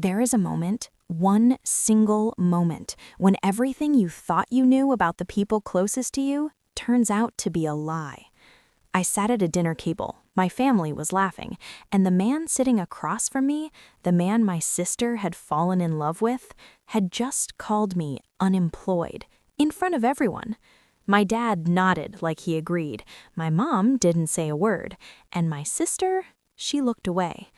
There is a moment, one single moment, when everything you thought you knew about the people closest to you turns out to be a lie. I sat at a dinner table, my family was laughing, and the man sitting across from me, the man my sister had fallen in love with, had just called me unemployed, in front of everyone. My dad nodded like he agreed, my mom didn't say a word, and my sister, she looked away.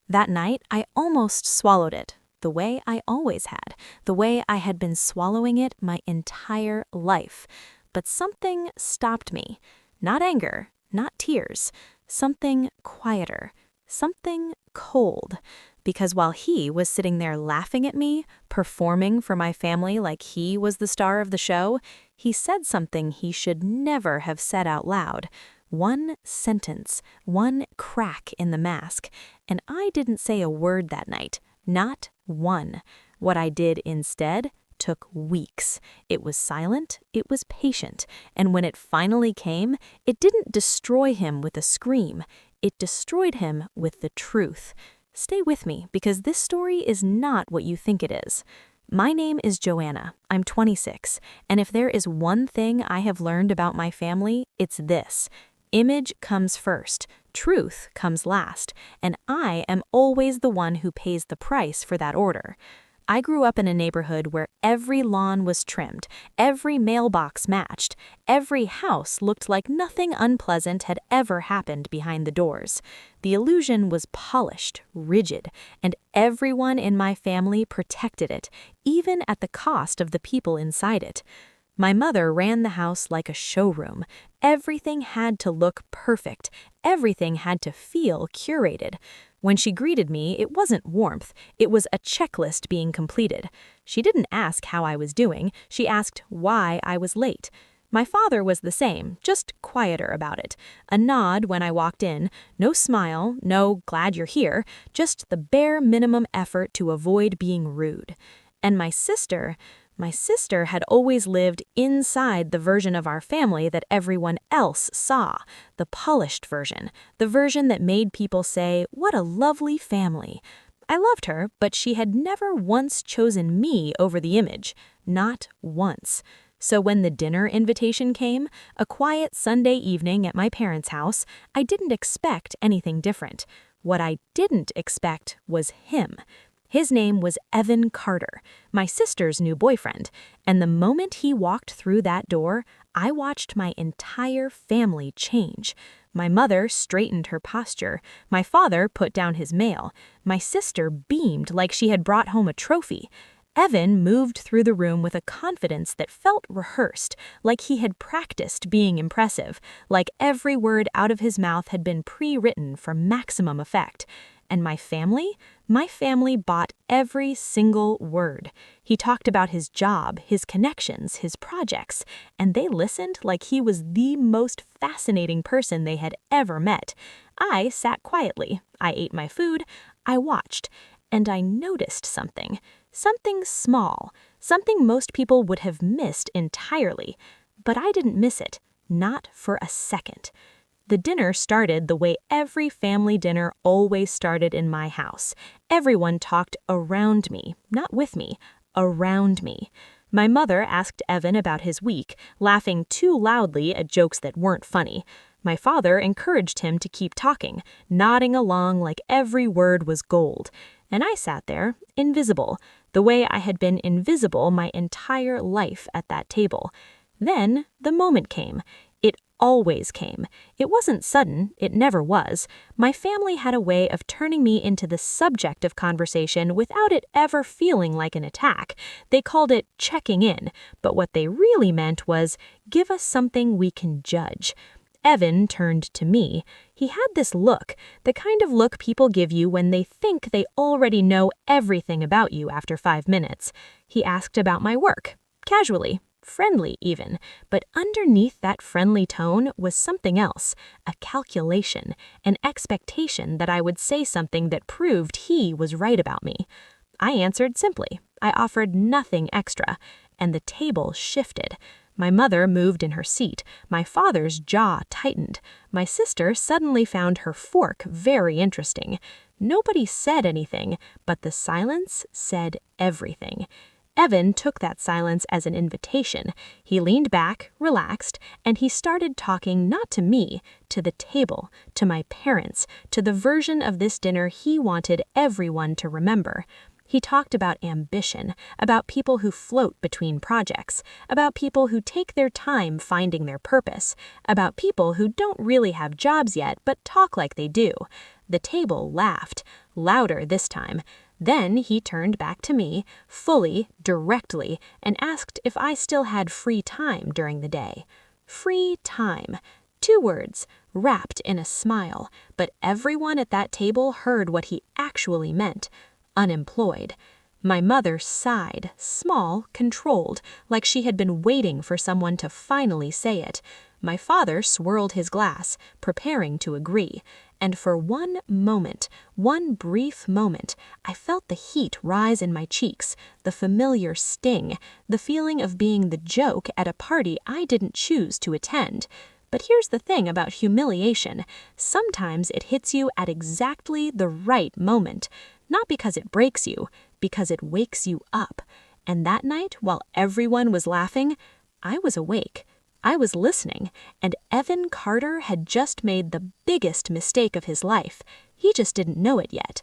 That night, I almost swallowed it, the way I always had, the way I had been swallowing it my entire life. But something stopped me. Not anger, not tears, something quieter, something cold. Because while he was sitting there laughing at me, performing for my family like he was the star of the show, he said something he should never have said out loud. One sentence, one crack in the mask, and I didn't say a word that night, not one. What I did instead took weeks. It was silent, it was patient, and when it finally came, it didn't destroy him with a scream, it destroyed him with the truth. Stay with me, because this story is not what you think it is. My name is Joanna, I'm 26, and if there is one thing I have learned about my family, it's this. Image comes first, truth comes last, and I am always the one who pays the price for that order. I grew up in a neighborhood where every lawn was trimmed, every mailbox matched, every house looked like nothing unpleasant had ever happened behind the doors. The illusion was polished, rigid, and everyone in my family protected it, even at the cost of the people inside it. My mother ran the house like a showroom. Everything had to look perfect. Everything had to feel curated. When she greeted me, it wasn't warmth. It was a checklist being completed. She didn't ask how I was doing. She asked why I was late. My father was the same, just quieter about it. A nod when I walked in, no smile, no glad you're here, just the bare minimum effort to avoid being rude. And my sister had always lived inside the version of our family that everyone else saw, the polished version, the version that made people say, "What a lovely family." I loved her, but she had never once chosen me over the image, not once. So when the dinner invitation came, a quiet Sunday evening at my parents' house, I didn't expect anything different. What I didn't expect was him. His name was Evan Carter, my sister's new boyfriend, and the moment he walked through that door, I watched my entire family change. My mother straightened her posture, my father put down his mail, my sister beamed like she had brought home a trophy. Evan moved through the room with a confidence that felt rehearsed, like he had practiced being impressive, like every word out of his mouth had been pre-written for maximum effect. And my family bought every single word. He talked about his job, his connections, his projects, and they listened like he was the most fascinating person they had ever met. I sat quietly, I ate my food, I watched, and I noticed something small, something most people would have missed entirely. But I didn't miss it, not for a second. The dinner started the way every family dinner always started in my house. Everyone talked around me, not with me, around me. My mother asked Evan about his week, laughing too loudly at jokes that weren't funny. My father encouraged him to keep talking, nodding along like every word was gold. And I sat there, invisible, the way I had been invisible my entire life at that table. Then the moment came. It always came. It wasn't sudden, it never was. My family had a way of turning me into the subject of conversation without it ever feeling like an attack. They called it checking in, but what they really meant was, give us something we can judge. Evan turned to me. He had this look, the kind of look people give you when they think they already know everything about you after 5 minutes. He asked about my work, casually. Friendly even, but underneath that friendly tone was something else, a calculation, an expectation that I would say something that proved he was right about me. I answered simply. I offered nothing extra, and the table shifted. My mother moved in her seat, my father's jaw tightened. My sister suddenly found her fork very interesting. Nobody said anything, but the silence said everything. Evan took that silence as an invitation. He leaned back, relaxed, and he started talking not to me, to the table, to my parents, to the version of this dinner he wanted everyone to remember. He talked about ambition, about people who float between projects, about people who take their time finding their purpose, about people who don't really have jobs yet but talk like they do. The table laughed, louder this time. Then he turned back to me, fully, directly, and asked if I still had free time during the day. Free time. 2 words, wrapped in a smile, but everyone at that table heard what he actually meant. Unemployed. My mother sighed, small, controlled, like she had been waiting for someone to finally say it. My father swirled his glass, preparing to agree. And for one moment, one brief moment, I felt the heat rise in my cheeks, the familiar sting, the feeling of being the joke at a party I didn't choose to attend. But here's the thing about humiliation. Sometimes it hits you at exactly the right moment. Not because it breaks you, because it wakes you up. And that night, while everyone was laughing, I was awake. I was listening, and Evan Carter had just made the biggest mistake of his life. He just didn't know it yet.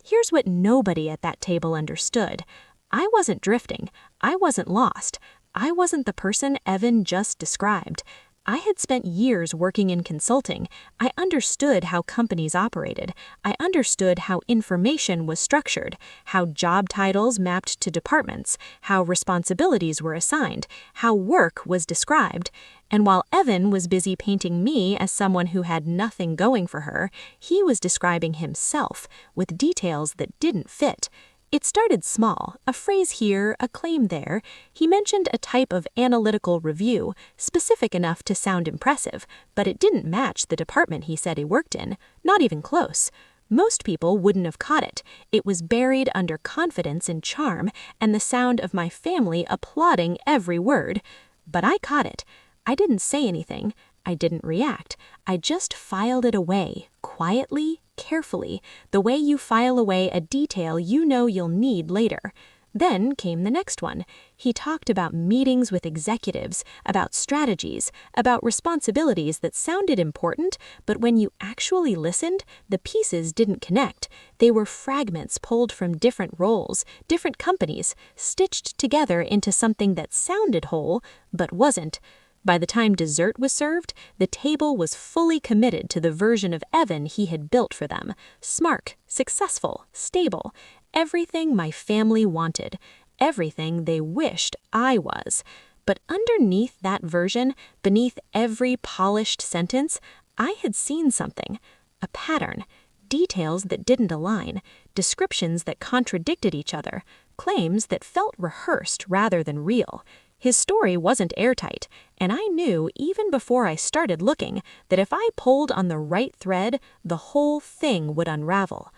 Here's what nobody at that table understood. I wasn't drifting. I wasn't lost. I wasn't the person Evan just described. I had spent years working in consulting. I understood how companies operated. I understood how information was structured, how job titles mapped to departments, how responsibilities were assigned, how work was described. And while Evan was busy painting me as someone who had nothing going for her, he was describing himself with details that didn't fit. It started small, a phrase here, a claim there. He mentioned a type of analytical review, specific enough to sound impressive, but it didn't match the department he said he worked in, not even close. Most people wouldn't have caught it. It was buried under confidence and charm, and the sound of my family applauding every word. But I caught it. I didn't say anything. I didn't react. I just filed it away, quietly, carefully, the way you file away a detail you know you'll need later. Then came the next one. He talked about meetings with executives, about strategies, about responsibilities that sounded important, but when you actually listened, the pieces didn't connect. They were fragments pulled from different roles, different companies, stitched together into something that sounded whole, but wasn't. By the time dessert was served, the table was fully committed to the version of Evan he had built for them. Smart, successful, stable, everything my family wanted, everything they wished I was. But underneath that version, beneath every polished sentence, I had seen something, a pattern, details that didn't align, descriptions that contradicted each other, claims that felt rehearsed rather than real. His story wasn't airtight, and I knew even before I started looking that if I pulled on the right thread, the whole thing would unravel.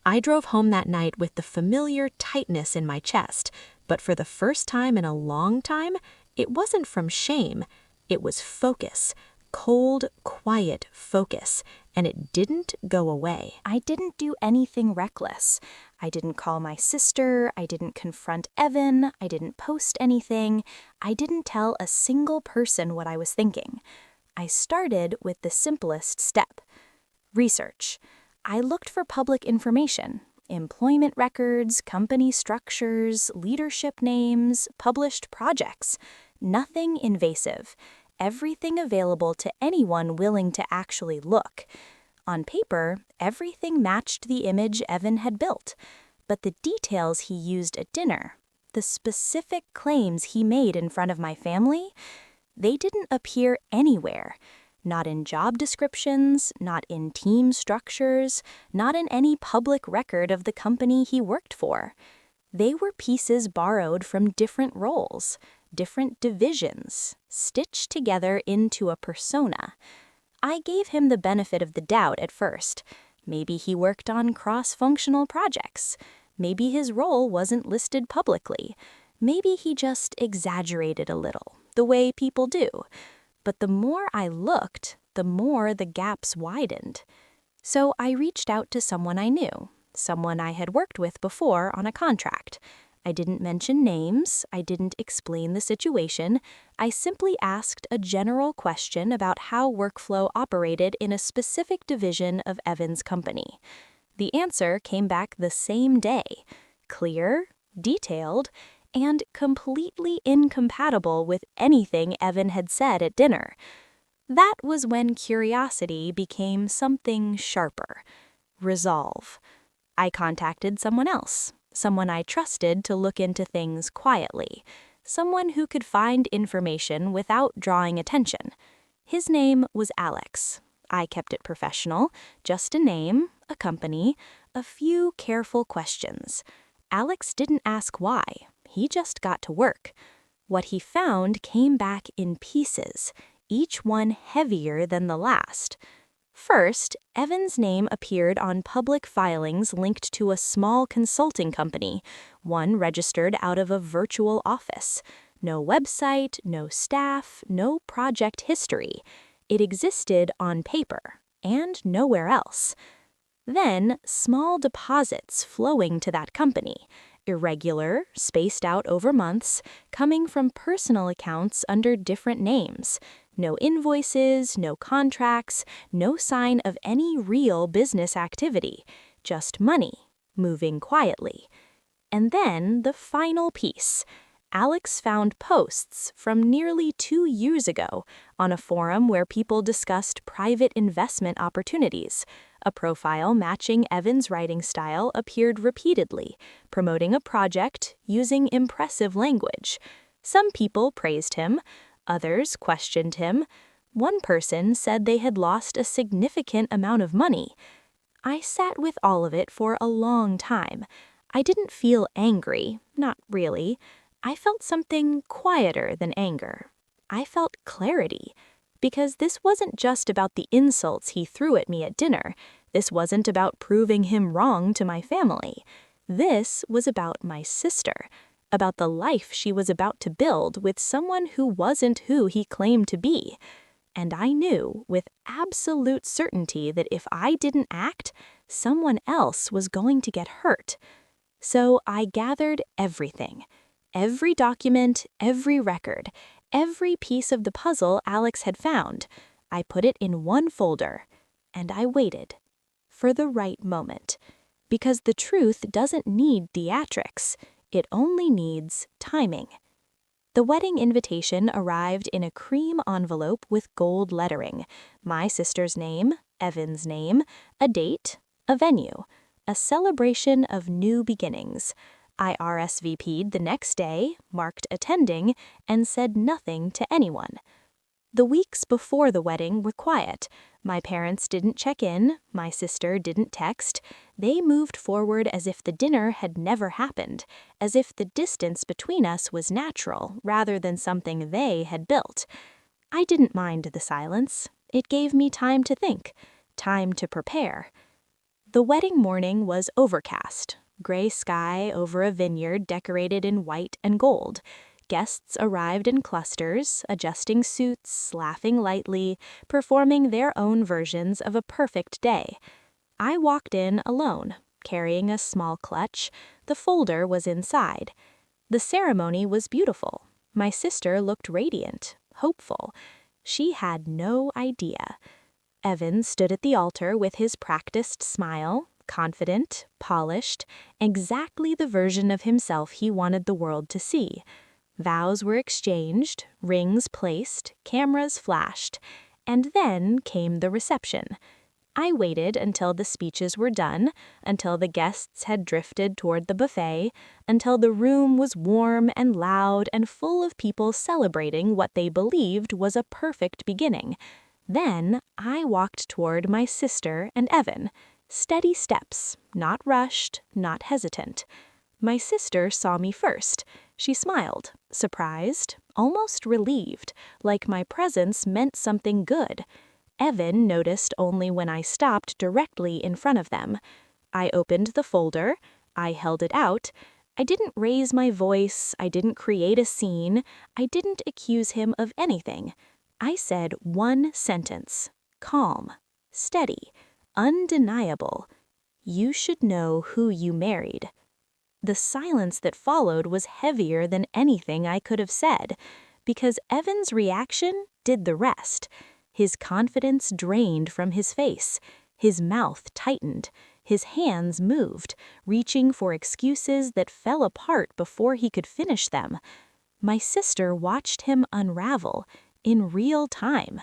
I drove home that night with the familiar tightness in my chest, but for the first time in a long time, it wasn't from shame. It was focus. Cold, quiet focus, and it didn't go away. I didn't do anything reckless. I didn't call my sister, I didn't confront Evan, I didn't post anything, I didn't tell a single person what I was thinking. I started with the simplest step. Research. I looked for public information, employment records, company structures, leadership names, published projects. Nothing invasive. Everything available to anyone willing to actually look. On paper, everything matched the image Evan had built, but the details he used at dinner, the specific claims he made in front of my family, they didn't appear anywhere. Not in job descriptions, not in team structures, not in any public record of the company he worked for. They were pieces borrowed from different roles, different divisions, stitched together into a persona. I gave him the benefit of the doubt at first. Maybe he worked on cross-functional projects. Maybe his role wasn't listed publicly. Maybe he just exaggerated a little, the way people do. But the more I looked, the more the gaps widened. So I reached out to someone I knew, someone I had worked with before on a contract. I didn't mention names, I didn't explain the situation, I simply asked a general question about how workflow operated in a specific division of Evan's company. The answer came back the same day, clear, detailed, and completely incompatible with anything Evan had said at dinner. That was when curiosity became something sharper. Resolve. I contacted someone else, someone I trusted to look into things quietly, someone who could find information without drawing attention. His name was Alex. I kept it professional, just a name, a company, a few careful questions. Alex didn't ask why, he just got to work. What he found came back in pieces, each one heavier than the last. First, Evan's name appeared on public filings linked to a small consulting company, one registered out of a virtual office. No website, no staff, no project history. It existed on paper, and nowhere else. Then, small deposits flowing to that company, irregular, spaced out over months, coming from personal accounts under different names. No invoices, no contracts, no sign of any real business activity, just money, moving quietly. And then the final piece. Alex found posts from nearly 2 years ago on a forum where people discussed private investment opportunities. A profile matching Evan's writing style appeared repeatedly, promoting a project using impressive language. Some people praised him, others questioned him. One person said they had lost a significant amount of money. I sat with all of it for a long time. I didn't feel angry, not really. I felt something quieter than anger. I felt clarity. Because this wasn't just about the insults he threw at me at dinner. This wasn't about proving him wrong to my family. This was about my sister, about the life she was about to build with someone who wasn't who he claimed to be. And I knew with absolute certainty that if I didn't act, someone else was going to get hurt. So I gathered everything. Every document, every record, every piece of the puzzle Alex had found. I put it in one folder, and I waited for the right moment. Because the truth doesn't need theatrics, it only needs timing. The wedding invitation arrived in a cream envelope with gold lettering, my sister's name, Evan's name, a date, a venue, a celebration of new beginnings. I RSVP'd the next day, marked attending, and said nothing to anyone. The weeks before the wedding were quiet. My parents didn't check in, my sister didn't text. They moved forward as if the dinner had never happened, as if the distance between us was natural rather than something they had built. I didn't mind the silence. It gave me time to think, time to prepare. The wedding morning was overcast. Gray sky over a vineyard decorated in white and gold. Guests arrived in clusters, adjusting suits, laughing lightly, performing their own versions of a perfect day. I walked in alone, carrying a small clutch. The folder was inside. The ceremony was beautiful. My sister looked radiant, hopeful. She had no idea. Evan stood at the altar with his practiced smile, confident, polished, exactly the version of himself he wanted the world to see. Vows were exchanged, rings placed, cameras flashed, and then came the reception. I waited until the speeches were done, until the guests had drifted toward the buffet, until the room was warm and loud and full of people celebrating what they believed was a perfect beginning. Then I walked toward my sister and Evan. Steady steps, not rushed, not hesitant. My sister saw me first. She smiled, surprised, almost relieved, like my presence meant something good. Evan noticed only when I stopped directly in front of them. I opened the folder. I held it out. I didn't raise my voice. I didn't create a scene. I didn't accuse him of anything. I said one sentence, calm, steady. undeniable. You should know who you married. The silence that followed was heavier than anything I could have said, because Evan's reaction did the rest. His confidence drained from his face. His mouth tightened. His hands moved, reaching for excuses that fell apart before he could finish them. My sister watched him unravel in real time.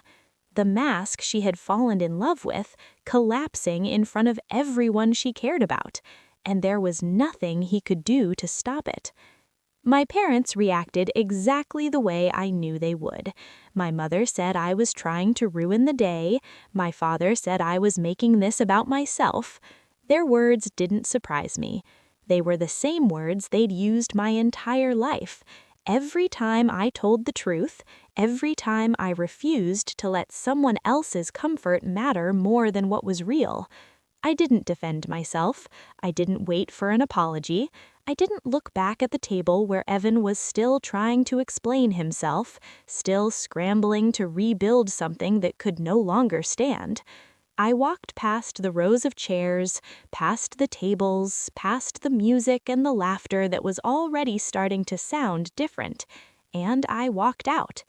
The mask she had fallen in love with collapsing in front of everyone she cared about, and there was nothing he could do to stop it. My parents reacted exactly the way I knew they would. My mother said I was trying to ruin the day. My father said I was making this about myself. Their words didn't surprise me. They were the same words they'd used my entire life. Every time I told the truth, every time I refused to let someone else's comfort matter more than what was real. I didn't defend myself. I didn't wait for an apology. I didn't look back at the table where Evan was still trying to explain himself, still scrambling to rebuild something that could no longer stand. I walked past the rows of chairs, past the tables, past the music and the laughter that was already starting to sound different, and I walked out.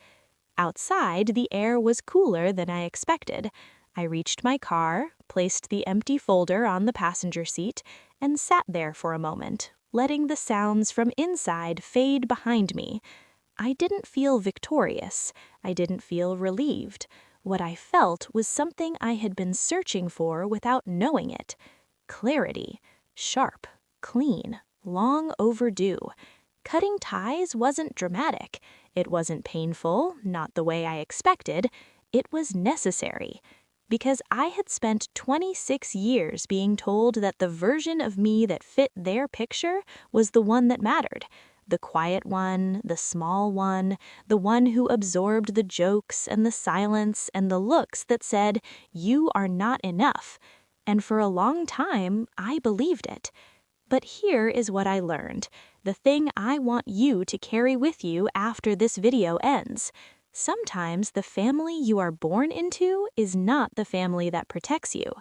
Outside, the air was cooler than I expected. I reached my car, placed the empty folder on the passenger seat, and sat there for a moment, letting the sounds from inside fade behind me. I didn't feel victorious. I didn't feel relieved. What I felt was something I had been searching for without knowing it. Clarity. Sharp. Clean. Long overdue. Cutting ties wasn't dramatic. It wasn't painful, not the way I expected. It was necessary. Because I had spent 26 years being told that the version of me that fit their picture was the one that mattered. The quiet one, the small one, the one who absorbed the jokes and the silence and the looks that said, "You are not enough." And for a long time, I believed it. But here is what I learned, the thing I want you to carry with you after this video ends. Sometimes the family you are born into is not the family that protects you.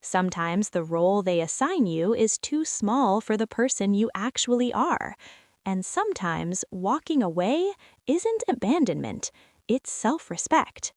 Sometimes the role they assign you is too small for the person you actually are. And sometimes walking away isn't abandonment, it's self-respect.